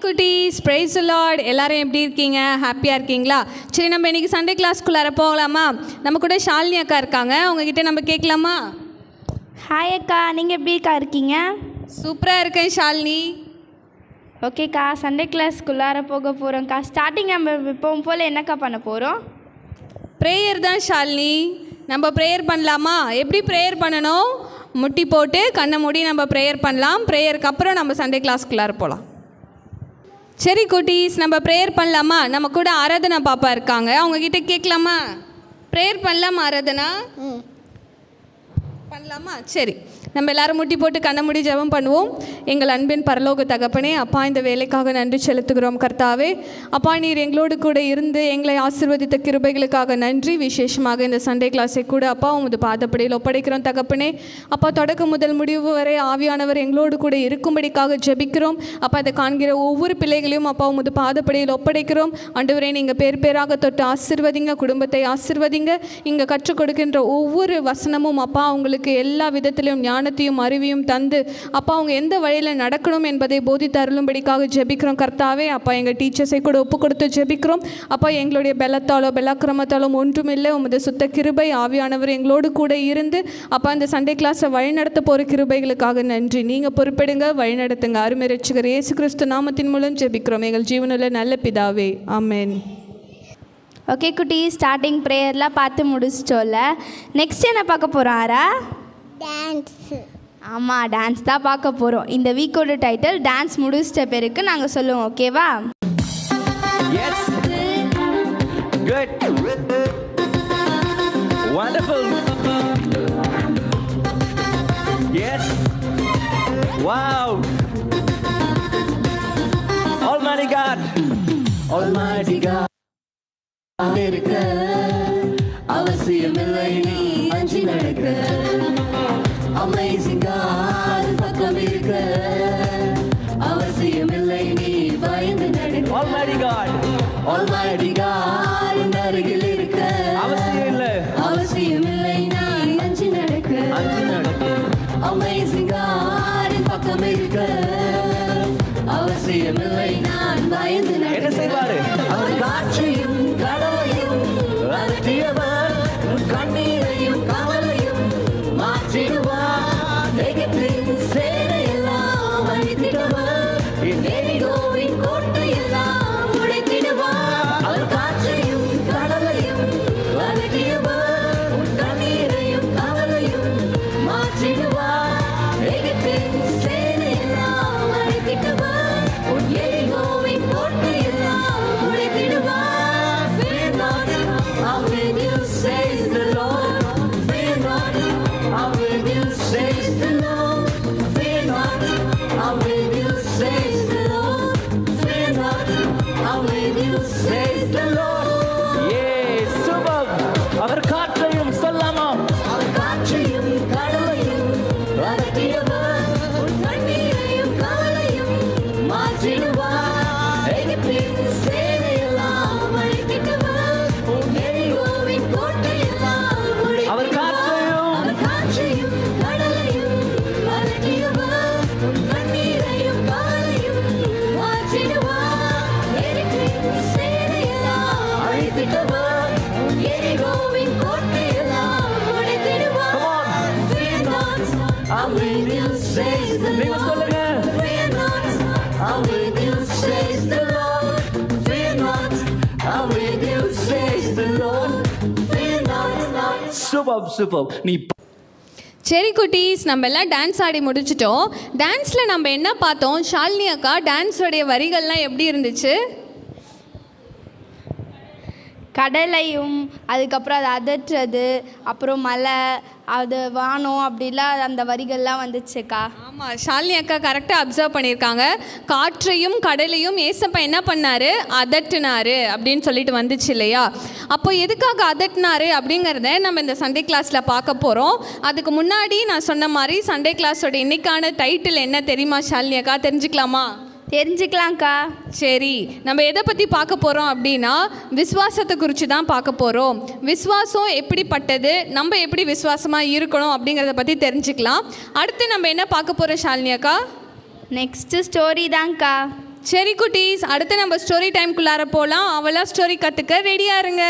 குட்டீஸ், praise the Lord. எல்லாரும் எப்படி இருக்கீங்க? ஹாப்பியாக இருக்கீங்களா? சரி, நம்ம இன்றைக்கி சண்டே கிளாஸ்க்குள்ளார போகலாமா? நம்ம கூட ஷாலினி அக்கா இருக்காங்க, அவங்கக்கிட்ட நம்ம கேட்கலாமா? ஹாய் அக்கா, நீங்கள் எப்படிக்கா இருக்கீங்க? சூப்பராக இருக்கேன் ஷாலினி. ஓகேக்கா, சண்டே கிளாஸ்க்குள்ளார போக போகிறோம்க்கா. ஸ்டார்டிங் நம்ம இப்போவும் போல் என்னக்கா பண்ண போகிறோம்? ப்ரேயர் தான் ஷாலினி. நம்ம ப்ரேயர் பண்ணலாமா? எப்படி ப்ரேயர் பண்ணணும்? முட்டி போட்டு கண்ணை மூடி நம்ம ப்ரேயர் பண்ணலாம். ப்ரேயருக்கு அப்புறம் நம்ம சண்டே கிளாஸ்க்குள்ளார போகலாம். சரி குட்டீஸ், நம்ம ப்ரேயர் பண்ணலாமா? நம்ம கூட ஆராதனா பாப்பா இருக்காங்க, அவங்கக்கிட்ட கேட்கலாமா? ப்ரேயர் பண்ணலாமா ஆராதனா? பண்ணலாமா? சரி, நம்ம எல்லோரும் முட்டி போட்டு கண்ணை மூடி ஜெபம் பண்ணுவோம். எங்கள் அன்பின் பரலோக தகப்பனே, அப்பா, இந்த வேலைக்காக நன்றி செலுத்துகிறோம் கர்த்தாவே. அப்பா, நீர் எங்களோடு கூட இருந்து எங்களை ஆசீர்வதித்த கிருபைகளுக்காக நன்றி. விசேஷமாக இந்த சண்டே கிளாஸை கூட அப்பா உமது பாதப்படியில் ஒப்படைக்கிறோம் தகப்பனே. அப்பா, தொடக்கம் முதல் முடிவு வரை ஆவியானவர் எங்களோடு கூட இருக்கும்படிக்காக ஜெபிக்கிறோம். அப்பா, அதை காண்கிற ஒவ்வொரு பிள்ளைகளையும் அப்பா உமது பாதப்படியில் ஒப்படைக்கிறோம். ஆண்டவரே, நீங்கள் பேர் பேராக தொட்டு ஆசீர்வதிங்க, குடும்பத்தை ஆசீர்வதிங்க. இங்கே கற்றுக் கொடுக்கின்ற ஒவ்வொரு வசனமும் அப்பா உங்களுக்கு எல்லா விதத்திலும் ஞானத்தையும் அறிவையும் தந்து அப்பா அவங்க எந்த வழியில் நடக்கணும் என்பதை போதித்து அருளும்படிக்காக ஜெபிக்கிறோம் கர்த்தாவே. அப்பா, எங்கள் டீச்சர்ஸை கூட ஒப்பு கொடுத்து ஜெபிக்கிறோம். அப்பா, எங்களுடைய பலத்தாலோ பலாக்கிரமத்தாலும் ஒன்றுமில்லை, உமது சுத்த கிருபை ஆவியானவர் எங்களோடு கூட இருந்து அப்பா இந்த சண்டே கிளாஸை வழிநடத்த போகிற கிருபைகளுக்காக நன்றி. நீங்கள் பொறுப்பெடுங்க, வழிநடத்துங்க. அருமை இரட்சகர் இயேசு கிறிஸ்து நாமத்தின் மூலம் ஜெபிக்கிறோம் எங்கள் ஜீவனுள்ள நல்ல பிதாவே, ஆமென். ஓகே குட்டி, ஸ்டார்டிங் ப்ரேயர்லாம் பார்த்து முடிச்சிட்டோம்ல. நெக்ஸ்ட் என்ன பார்க்க போகிறோம் ஆரா? டான்ஸு. ஆமாம், டான்ஸ் தான் பார்க்க போகிறோம். இந்த வீக்கோட டைட்டில் டான்ஸ் முடிச்சிட்ட பேருக்கு நாங்கள் சொல்லுவோம், ஓகேவா? Yes. Good. Wonderful. Yes. Wow. Almighty God. Almighty God. இருக்க அவசியமில்லை நீ அஞ்சி நடக்க. Amazing God பக்கம் இருக்க அவசியமில்லை நீ பயந்து நடக்க. Almighty God. Almighty God உன் அருகில் இருக்க அவசியமில்லை நீ அஞ்சி நடக்க. Amazing God பக்கம் இருக்க அவசியமில்லை நான் பயந்து நடக்க. என்ன செய்வாரு? அவர் காற்றையும் கடலையும் அகற்றியவர், கண்ணீரையும் கவலையும் மாற்றிடுவார். எகிப்தின் சேனையெல்லாம் அழித்திடுவார், எரிகோவின் கோட்டையெல்லாம் உடைத்திடுவார். அவர் காற்றையும் கடலையும் அகற்றியவர், கண்ணீரையும் கவலையும் மாற்றிடுவார். எகிப்தின் சேனையெல்லாம் அழித்திடுவார், எரிகோவின் கோட்டையெல்லாம் உடைத்திடுவார். Fear not, I'm with you, says the Lord. Fear not, I'm with you, says the Lord. Fear not, I'm with you, says the Lord. Fear not, I'm with you, says the Lord. Yes, super. அவர் காற்றையும் சொல்லாமா? அவர் காற்றையும் கடலையும் அகற்றியவர், கண்ணீரையும் கவலையும் மாற்றிடுவார். எகிப்தின் சேனையெல்லாம் அழித்திடுவார், எரிகோவின் கோட்டையெல்லாம் உடைத்திடுவார். அவர் காற்றையும் கடலையும் அகற்றியவர், கண்ணீரையும் கவலையும் மாற்றிடுவார். எகிப்தின் சேனையெல்லாம் அழித்திடுவார், எரிகோவின் கோட்டையெல்லாம் உடைத்திடுவார். Fear not, I'm with you, says the Lord. Fear not, I'm with you, says the Lord. Fear not, I'm with you, says the Lord. Fear not. Super. நீ சரி குட்டீஸ், நம்ம எல்லாம் டான்ஸ் ஆடி முடிச்சிட்டோம். டான்ஸில் நம்ம என்ன பார்த்தோம்? ஷாலினி அக்கா, டான்ஸோடைய வரிகள்லாம் எப்படி இருந்துச்சு? கடலையும் அதுக்கப்புறம் அதை அதட்டுறது, அப்புறம் மலை, அது வானம், அப்படிலாம் அந்த வரிகள்லாம் வந்துச்சுக்கா. ஆமாம், ஷாலினி அக்கா கரெக்டாக அப்சர்வ் பண்ணியிருக்காங்க. காற்றையும் கடலையும் ஏசப்பா என்ன பண்ணார்? அதட்டினார் அப்படின்னு சொல்லிட்டு வந்துச்சு இல்லையா? அப்போ எதுக்காக அதட்டினார் அப்படிங்கிறத நம்ம இந்த சண்டே கிளாஸில் பார்க்க போகிறோம். அதுக்கு முன்னாடி நான் சொன்ன மாதிரி சண்டே கிளாஸோட இன்னைக்கான டைட்டில் என்ன தெரியுமா ஷாலினி அக்கா? தெரிஞ்சுக்கலாமா? தெரிஞ்சுக்கலாம்க்கா. சரி, நம்ம எதை பற்றி பார்க்க போகிறோம் அப்படின்னா விசுவாசத்தை குறித்து தான் பார்க்க போகிறோம். விசுவாசம் எப்படிப்பட்டது, நம்ம எப்படி விசுவாசமாக இருக்கணும் அப்படிங்கிறத பற்றி தெரிஞ்சுக்கலாம். அடுத்து நம்ம என்ன பார்க்க போகிறோம் ஷாலினி அக்கா? நெக்ஸ்ட்டு ஸ்டோரி தான்க்கா. சரி குட்டீஸ், அடுத்து நம்ம ஸ்டோரி டைம்குள்ளார போகலாம். அவளா ஸ்டோரி கற்றுக்க ரெடியாக இருங்க.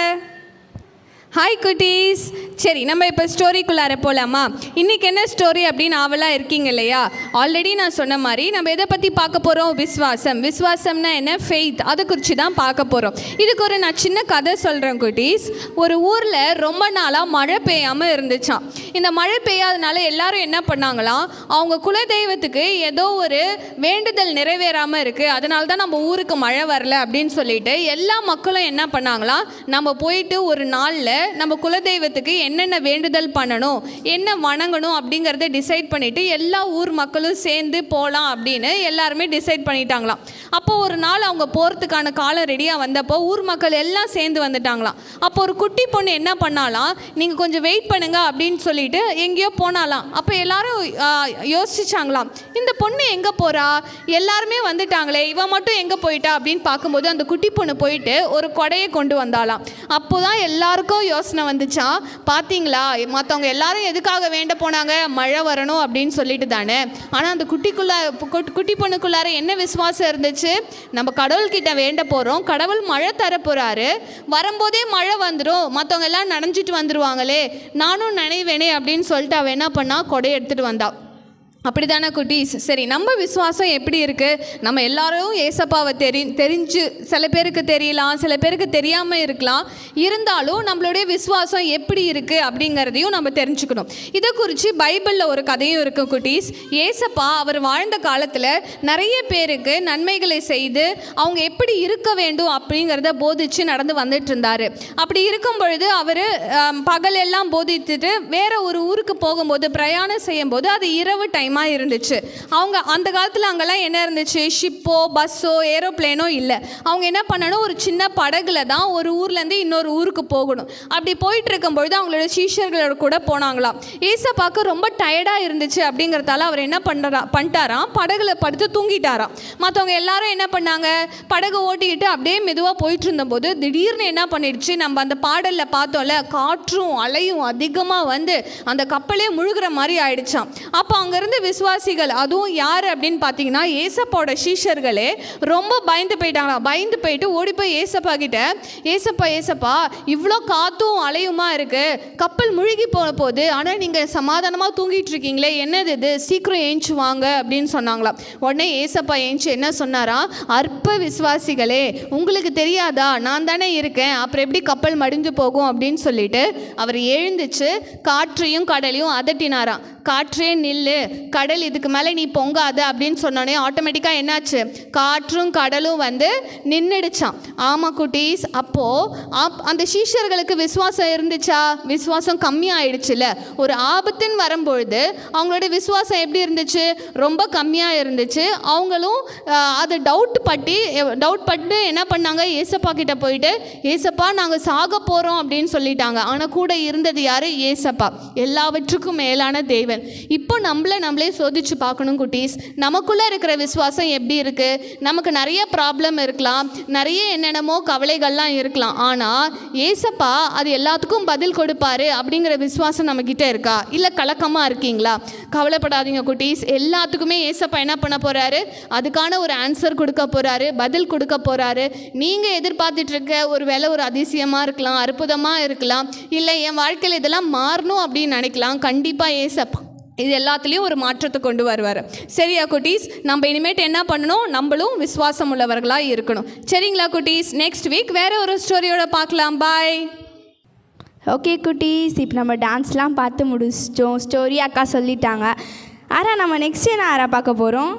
ஹாய் குட்டீஸ். சரி, நம்ம இப்போ ஸ்டோரிக்குள்ளார போகலாமா? இன்றைக்கி என்ன ஸ்டோரி அப்படின்னு ஆவலாக இருக்கீங்க இல்லையா? ஆல்ரெடி நான் சொன்ன மாதிரி நம்ம எதை பற்றி பார்க்க போகிறோம்? விஸ்வாசம். விஸ்வாசம்னா என்ன? ஃபெய்த். அதை குறித்து தான் பார்க்க போகிறோம். இதுக்கு ஒரு நான் சின்ன கதை சொல்கிறேன் குட்டீஸ். ஒரு ஊரில் ரொம்ப நாளாக மழை பெய்யாமல் இருந்துச்சான். இந்த மழை பெய்யாதனால எல்லாரும் என்ன பண்ணாங்களாம், அவங்க குலதெய்வத்துக்கு ஏதோ ஒரு வேண்டுதல் நிறைவேறாமல் இருக்குது, அதனால தான் நம்ம ஊருக்கு மழை வரல அப்படின்னு சொல்லிட்டு எல்லா மக்களும் என்ன பண்ணாங்களாம், நம்ம போயிட்டு ஒரு நாளில் நம்ம குலதெய்வத்துக்கு என்னென்ன வேண்டுதல் பண்ணணும், என்ன வணங்கணும் அப்படிங்கிறத டிசைட் பண்ணிவிட்டு எல்லா ஊர் மக்களும் சேர்ந்து போகலாம் அப்படின்னு எல்லாருமே டிசைட் பண்ணிட்டாங்களாம். அப்போது ஒரு நாள் அவங்க போகிறதுக்கான காலம் ரெடியாக வந்தப்போ ஊர் மக்கள் எல்லாம் சேர்ந்து வந்துட்டாங்களாம். அப்போ ஒரு குட்டி பொண்ணு என்ன பண்ணாலாம், நீங்கள் கொஞ்சம் வெயிட் பண்ணுங்க அப்படின்னு சொல்லிட்டு எங்கேயோ போனாலாம். அப்போ எல்லாரும் யோசிச்சாங்களாம், இந்த பொண்ணு எங்கே போகிறா, எல்லாருமே வந்துட்டாங்களே, இவன் மட்டும் எங்கே போயிட்டா அப்படின்னு பார்க்கும்போது அந்த குட்டி பொண்ணு போயிட்டு ஒரு கொடையை கொண்டு வந்தாலாம். அப்போ தான் எல்லாருக்கும் யோசனை வந்துச்சா, பார்த்தீங்களா மற்றவங்க எல்லாரும் எதுக்காக வேண்ட போனாங்க, மழை வரணும் அப்படின்னு சொல்லிட்டு தானே. ஆனால் அந்த குட்டி பொண்ணுக்குள்ளார என்ன விசுவாசம் இருந்துச்சு, நம்ம கடவுள்கிட்ட வேண்ட போகிறோம், கடவுள் மழை தர போகிறாரு, வரும்போதே மழை வந்துடும், மற்றவங்க எல்லாம் நனைஞ்சிட்டு வந்துடுவாங்களே, நானும் நினைவேனே அப்படின்னு சொல்லிட்டு அவள் என்ன பண்ணா, கொடையை எடுத்துகிட்டு வந்தா. அப்படி தானே குட்டீஸ்? சரி, நம்ம விசுவாசம் எப்படி இருக்குது? நம்ம எல்லாரும் ஏசப்பாவை தெரிஞ்சு, சில பேருக்கு தெரியலாம், சில பேருக்கு தெரியாமல் இருக்கலாம். இருந்தாலும் நம்மளுடைய விசுவாசம் எப்படி இருக்குது அப்படிங்கிறதையும் நம்ம தெரிஞ்சுக்கணும். இதை குறித்து பைபிளில் ஒரு கதையும் இருக்குது குட்டீஸ். ஏசப்பா அவர் வாழ்ந்த காலத்தில் நிறைய பேருக்கு நன்மைகளை செய்து அவங்க எப்படி இருக்க வேண்டும் அப்படிங்கிறத போதித்து நடந்து வந்துட்டு இருந்தார். அப்படி இருக்கும் பொழுது அவர் பகலெல்லாம் போதித்துட்டு வேற ஒரு ஊருக்கு போகும்போது, பிரயாணம் செய்யும்போது, அது இரவு டைம் இருந்துச்சு. அவங்க அந்த காலத்தில் அங்கெல்லாம் என்ன இருந்துச்சு, ஷிப்போ பஸ்ஸோ ஏரோப்ளேனோ இல்லை. அவங்க என்ன பண்ணணும், ஒரு சின்ன படகுல தான் ஒரு ஊர்லேருந்து இன்னொரு ஊருக்கு போகணும். அப்படி போயிட்டு இருக்கும்பொழுது அவங்களோட சீஷர்களோட கூட போனாங்களாம். ஏசப்பாக்கு ரொம்ப டயர்டாக இருந்துச்சு அப்படிங்கிறதால அவர் என்ன பண்ணிட்டாராம், படகுல படுத்து தூங்கிட்டாராம். மற்றவங்க எல்லாரும் என்ன பண்ணாங்க, படகு ஓட்டிக்கிட்டு அப்படியே மெதுவாக போயிட்டு இருந்தபோது திடீர்னு என்ன பண்ணிடுச்சு, நம்ம அந்த பாடலில் பார்த்தோம்ல, காற்றும் அலையும் அதிகமாக வந்து அந்த கப்பலே முழுகிற மாதிரி ஆயிடுச்சான். அப்போ அங்கேருந்து விசுவாசிகள், அதுவும் யார் அப்படின்னு பார்த்தீங்கன்னா ஏசப்பாவோட சீஷர்களே ரொம்ப பயந்து போயிட்டாங்களா. பயந்து போயிட்டு ஓடி போய் ஏசப்பா கிட்ட, ஏசப்பா இவ்வளோ காற்றும் அலையுமா இருக்குது, கப்பல் முழுகி போன போது, ஆனால் நீங்கள் சமாதானமாக தூங்கிட்டு இருக்கீங்களே, என்னது இது, சீக்கிரம் ஏஞ்சி வாங்க அப்படின்னு சொன்னாங்களாம். உடனே ஏசப்பா ஏஞ்சி என்ன சொன்னாரா, அற்ப விசுவாசிகளே, உங்களுக்கு தெரியாதா, நான் தானே இருக்கேன், அப்புறம் எப்படி கப்பல் மடிஞ்சு போகும் அப்படின்னு சொல்லிட்டு அவர் எழுந்துச்சு காற்றையும் கடலையும் அதட்டினாராம். காற்றே நில்லு, கடல் இதுக்கு மேலே நீ பொங்காத அப்படின்னு சொன்னோன்னே ஆட்டோமேட்டிக்காக என்னாச்சு, காற்றும் கடலும் வந்து நின்றுடுச்சான். ஆமாம் குட்டீஸ். அப்போது அந்த சீஷர்களுக்கு விசுவாசம் இருந்துச்சா? விசுவாசம் கம்மியாகிடுச்சுல. ஒரு ஆபத்துன்னு வரும்பொழுது அவங்களோட விசுவாசம் எப்படி இருந்துச்சு, ரொம்ப கம்மியாக இருந்துச்சு. அவங்களும் அதை டவுட் பட்டு என்ன பண்ணாங்க, ஏசப்பா கிட்ட போயிட்டு, ஏசப்பா நாங்கள் சாக போகிறோம் அப்படின்னு சொல்லிட்டாங்க. ஆனால் கூட இருந்தது யார்? ஏசப்பா, எல்லாவற்றுக்கும் மேலான தேவன். இப்போ நம்மளே சோதிச்சு பார்க்கணும் குட்டீஸ். நமக்குள்ளே இருக்கிற விசுவாசம் எப்படி இருக்குது? நமக்கு நிறைய ப்ராப்ளம் இருக்கலாம், நிறைய என்னென்னமோ கவலைகள்லாம் இருக்கலாம். ஆனால் ஏசப்பா அது எல்லாத்துக்கும் பதில் கொடுப்பாரு அப்படிங்கிற விசுவாசம் நம்மக்கிட்ட இருக்கா? இல்லை கலக்கமாக இருக்கீங்களா? கவலைப்படாதீங்க குட்டீஸ், எல்லாத்துக்குமே ஏசப்பா என்ன பண்ண போகிறாரு, அதுக்கான ஒரு ஆன்சர் கொடுக்க போகிறாரு, பதில் கொடுக்க போகிறாரு. நீங்கள் எதிர்பார்த்துட்டு இருக்க ஒரு வேலை ஒரு அதிசயமாக இருக்கலாம், அற்புதமாக இருக்கலாம், இல்லை என் வாழ்க்கையில் இதெல்லாம் மாறணும் அப்படின்னு நினைக்கலாம். கண்டிப்பாக ஏசப்பா இது எல்லாத்துலேயும் ஒரு மாற்றத்தை கொண்டு வருவார். சரியா குட்டீஸ்? நம்ம இனிமேட்டு என்ன பண்ணணும், நம்மளும் விசுவாசம் உள்ளவர்களாக இருக்கணும். சரிங்களா குட்டீஸ்? நெக்ஸ்ட் வீக் வேறு ஒரு ஸ்டோரியோட பார்க்கலாம். பாய். ஓகே குட்டீஸ், இப்போ நம்ம டான்ஸ்லாம் பார்த்து முடிச்சிட்டோம், ஸ்டோரி அக்கா சொல்லிட்டாங்க. நம்ம நெக்ஸ்ட் என்ன பார்க்க போகிறோம்?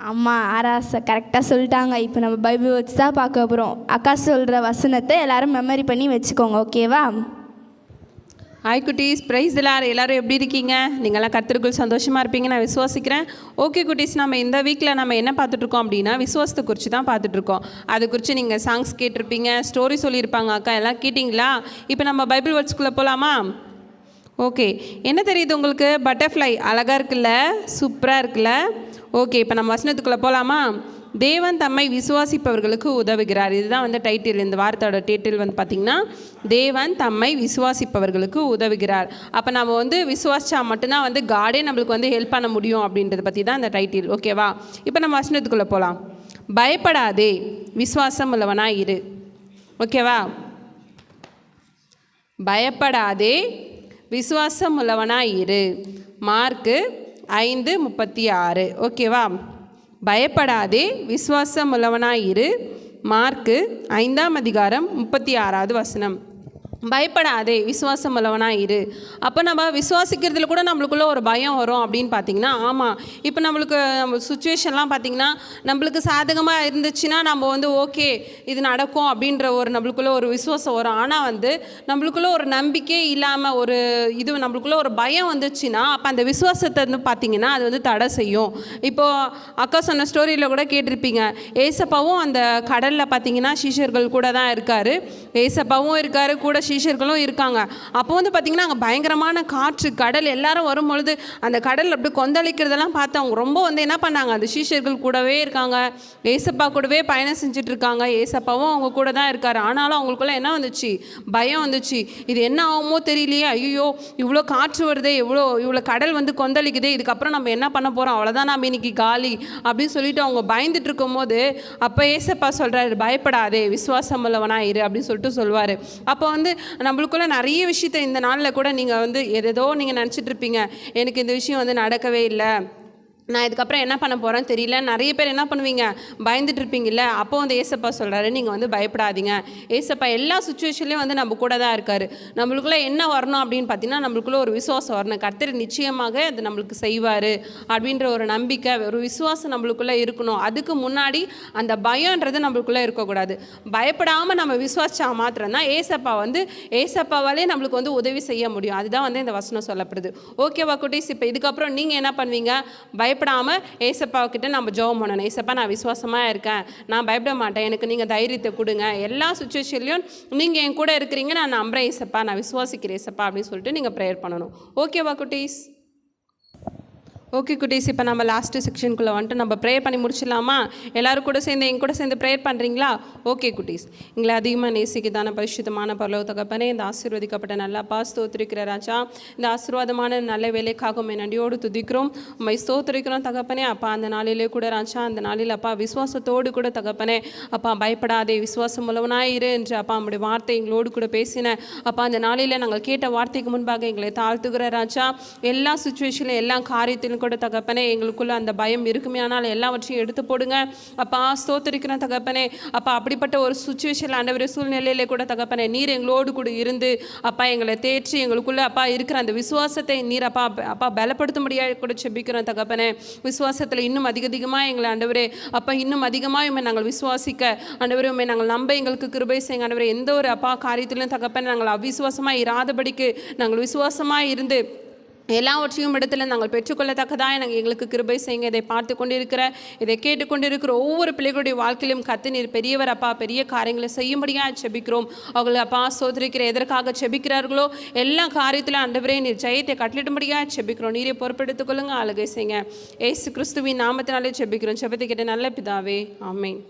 ஆமாம், கரெக்டாக சொல்லிட்டாங்க. இப்போ நம்ம பைபிள் வச்சு தான் பார்க்க போகிறோம். அக்கா சொல்கிற வசனத்தை எல்லோரும் மெமரி பண்ணி வச்சுக்கோங்க, ஓகேவா? ஹாய் குட்டீஸ், ப்ரைஸ் எல்லோரும் எப்படி இருக்கீங்க? நீங்கள்லாம் கர்த்தருக்குள் சந்தோஷமாக இருப்பீங்க நான் விசுவாசிக்கிறேன். ஓகே குட்டீஸ், நம்ம இந்த வீக்கில் நம்ம என்ன பார்த்துட்ருக்கோம் அப்படின்னா விசுவாசத்தை குறித்து தான் பார்த்துட்ருக்கோம். அது குறித்து நீங்கள் சாங்ஸ் கேட்டிருப்பீங்க, ஸ்டோரி சொல்லியிருப்பாங்க அக்கா, எல்லாம் கேட்டிங்களா? இப்போ நம்ம பைபிள் வேர்ட்ஸ்குள்ளே போகலாமா? ஓகே, என்ன தெரியுது உங்களுக்கு? பட்டர்ஃப்ளை அழகாக இருக்குல்ல, சூப்பராக இருக்குல்ல? ஓகே, இப்போ நம்ம வசனத்துக்குள்ளே போகலாமா? தேவன் தம்மை விசுவாசிப்பவர்களுக்கு உதவுகிறார். இதுதான் வந்து டைட்டில். இந்த வார்த்தையோட டைட்டில் வந்து பார்த்திங்கன்னா தேவன் தம்மை விசுவாசிப்பவர்களுக்கு உதவுகிறார். அப்போ நம்ம வந்து விசுவாசிச்சா மட்டும்தான் வந்து காடே நம்மளுக்கு வந்து ஹெல்ப் பண்ண முடியும் அப்படின்றத பற்றி தான் இந்த டைட்டில். ஓகேவா? இப்போ நம்ம வசனத்துக்குள்ளே போகலாம். பயப்படாதே, விசுவாசம் உள்ளவனாய் இரு. ஓகேவா? பயப்படாதே, விசுவாசம் உள்ளவனாய் இரு. மார்க்கு 5:36. ஓகேவா? பயப்படாதே, விசுவாசம் உள்ளவனாய் இரு. மார்க்கு 5:36. பயப்படாதே, விசுவாசம் உள்ளவனாக இரு. அப்போ நம்ம விசுவாசிக்கிறதுல கூட நம்மளுக்குள்ள ஒரு பயம் வரும் அப்படின்னு பார்த்தீங்கன்னா, ஆமாம், இப்போ நம்ம சுச்சுவேஷன்லாம் பார்த்திங்கன்னா நம்மளுக்கு சாதகமாக இருந்துச்சுன்னா நம்ம வந்து ஓகே இது நடக்கும் அப்படின்ற ஒரு நம்மளுக்குள்ள ஒரு விசுவாசம் வரும். ஆனால் வந்து நம்மளுக்குள்ள ஒரு நம்பிக்கை இல்லாமல் ஒரு இது நம்மளுக்குள்ள ஒரு பயம் வந்துச்சுன்னா அப்போ அந்த விசுவாசத்தை வந்து பார்த்திங்கன்னா அது வந்து தடை செய்யும். இப்போது அக்கா சொன்ன ஸ்டோரியில் கூட கேட்டிருப்பீங்க, ஏசப்பாவும் அந்த கடலில் பார்த்திங்கன்னா சீஷர்கள் கூட தான் இருக்கார். ஏசப்பாவும் இருக்கார், கூட சீஷர்களும் இருக்காங்க. அப்போ வந்து பார்த்திங்கன்னா அங்கே பயங்கரமான காற்று, கடல் எல்லாரும் வரும்பொழுது அந்த கடல் அப்படி கொந்தளிக்கிறதெல்லாம் பார்த்து அவங்க ரொம்ப வந்து என்ன பண்ணாங்க, அந்த சீஷர்கள் கூடவே இருக்காங்க, ஏசப்பா கூடவே பயணம் செஞ்சுட்டு இருக்காங்க. ஏசப்பாவும் அவங்க கூட தான் இருக்கார். ஆனாலும் அவங்களுக்குள்ள என்ன வந்துச்சு, பயம் வந்துச்சு. இது என்ன ஆகுமோ தெரியலையே, ஐயோ இவ்வளோ காற்று வருதே, இவ்வளோ கடல் வந்து கொந்தளிக்குதே, இதுக்கப்புறம் நம்ம என்ன பண்ண போகிறோம், அவ்வளோதான் நம்ம இன்னைக்கு காலி அப்படின்னு சொல்லிட்டு அவங்க பயந்துட்டு இருக்கும் போது அப்போ ஏசப்பா சொல்கிறாரு, பயப்படாதே, விசுவாசம் உள்ளவனா இரு அப்படின்னு சொல்லிட்டு சொல்லுவார். அப்போ வந்து நம்மளுக்குள்ள நிறைய விஷயத்தை இந்த நாளில் கூட நீங்கள் வந்து ஏதோ நீங்கள் நினச்சிட்டு இருப்பீங்க, எனக்கு இந்த விஷயம் வந்து நடக்கவே இல்லை, நான் இதுக்கப்புறம் என்ன பண்ண போகிறேன்னு தெரியல. நிறைய பேர் என்ன பண்ணுவீங்க, பயந்துட்டு இருப்பீங்கல்ல. அப்போ வந்து ஏசப்பா சொல்கிறாரு, நீங்கள் வந்து பயப்படாதீங்க. ஏசப்பா எல்லா சுச்சுவேஷன்லேயும் வந்து நம்ம கூட தான் இருக்கார். நம்மளுக்குள்ளே என்ன வரணும் அப்படின்னு பார்த்தீங்கன்னா நம்மளுக்குள்ளே ஒரு விசுவாசம் வரணும். கர்த்தர் நிச்சயமாக அது நம்மளுக்கு செய்வார் அப்படின்ற ஒரு நம்பிக்கை, ஒரு விசுவாசம் நம்மளுக்குள்ளே இருக்கணும். அதுக்கு முன்னாடி அந்த பயம்ன்றது நம்மளுக்குள்ளே இருக்கக்கூடாது. பயப்படாமல் நம்ம விசுவாசிச்சா மாத்திரம்தான் ஏசப்பாவாலே நம்மளுக்கு வந்து உதவி செய்ய முடியும். அதுதான் வந்து இந்த வசனம் சொல்லப்படுது. ஓகேவா குட்டீஸ்? இப்போ இதுக்கப்புறம் நீங்கள் என்ன பண்ணுவீங்க, பயப்படாமல் ஏசப்பாக்கிட்ட நம்ம ஜெபம் பண்ணணும். ஏசப்பா, நான் விசுவாசமாக இருக்கேன், நான் பயப்பட மாட்டேன், எனக்கு நீங்கள் தைரியத்தை கொடுங்க, எல்லா சுச்சுவேஷன்லையும் நீங்கள் என் கூட இருக்கிறீங்க, நான் நம்புகிறேன் ஏசப்பா, நான் விசுவாசிக்கிறேன் ஏசப்பா அப்படின்னு சொல்லிட்டு நீங்கள் ப்ரேயர் பண்ணணும். ஓகேவா குட்டீஸ்? ஓகே குட்டீஸ், இப்போ நம்ம லாஸ்ட்டு செக்ஷனுக்குள்ளே வந்துட்டு நம்ம ப்ரேயர் பண்ணி முடிச்சிடலாமா? எல்லோரும் கூட சேர்ந்து என் கூட சேர்ந்து ப்ரேயர் பண்ணுறீங்களா? ஓகே குட்டீஸ். எங்களை அதிகமாக நேசிக்கதான பரிசுத்தமான பரலோக தகப்பனே, இந்த ஆசீர்வதிக்கப்பட்ட நல்ல அப்பா, ஸ்தோத்திரிக்கிற ராஜா, இந்த ஆசீர்வாதமான நல்ல வேலைக்காக உண்மை நன்றியோடு துதிக்கிறோம், உண்மை ஸ்தோத்திரிக்கிறோம் தகப்பனே. அப்பா, அந்த நாளிலே கூட ராஜா, அந்த நாளில் அப்பா விசுவாசத்தோடு கூட தகப்பனே, அப்பா பயப்படாதே, விசுவாசம் உள்ளவனாயிரு என்று அப்பா நம்முடைய வார்த்தை எங்களோடு கூட பேசின அப்பா, அந்த நாளில் நாங்கள் கேட்ட வார்த்தைக்கு முன்பாக எங்களை தாழ்த்துகிற ராஜா, எல்லா சுச்சுவேஷனில் எல்லா காரியத்திலும் கூட தகப்பனே எங்களுக்குள்ள அந்த பயம் இருக்குமே, ஆனால் எல்லாவற்றையும் எடுத்து போடுங்க அப்பா. ஸ்தோத்திரிக்கிறோம் தகப்பனே. அப்பா, அப்படிப்பட்ட ஒரு சுச்சுவேஷனில் ஆண்டவரே சூழ்நிலையிலே கூட தகப்பனே நீர் எங்களோடு கூட இருந்து அப்பா எங்களை தேற்றி எங்களுக்குள்ள அப்பா இருக்கிற அந்த விசுவாசத்தை நீர் அப்பா பலப்படுத்த முடியாது கூட செபிக்கிறோம் தகப்பனே. விசுவாசத்தில் இன்னும் அதிகமாக எங்களை ஆண்டவரே அப்பா இன்னும் அதிகமாக நாங்கள் விசுவாசிக்க ஆண்டவரே நாங்கள் நம்ப எங்களுக்கு கிருபை செய்யுங்க ஆண்டவரே. எந்த ஒரு அப்பா காரியத்திலும் தகப்பனே நாங்கள் அவிசுவாசமாக இராதபடிக்கு நாங்கள் விசுவாசமாக இருந்து எல்லாவற்றையும் இடத்துல நாங்கள் பெற்றுக்கொள்ளத்தக்கதாக நாங்கள் எங்களுக்கு கிருபை செய்யுங்க. இதை பார்த்து கொண்டிருக்கிற, இதை கேட்டுக்கொண்டிருக்கிற ஒவ்வொரு பிள்ளைகளுடைய வாழ்க்கையிலும் கர்த்தர் நீர் பெரியவர் அப்பா, பெரிய காரியங்களை செய்யும்படியாக செபிக்கிறோம். அவங்களை அப்பா சோதரிக்கிற எதற்காக செபிக்கிறார்களோ எல்லா காரியத்திலும் ஆண்டவரே நீர் ஜெயத்தை கட்டளிடும்படியாக செபிக்கிறோம். நீரை பொறுப்பெடுத்துக் கொள்ளுங்க, ஆளுகை செய்யுங்க. ஏசு கிறிஸ்துவின் நாமத்தினாலே செபிக்கிறோம். செபத்தை கேட்ட நல்ல பிதாவே, ஆமென்.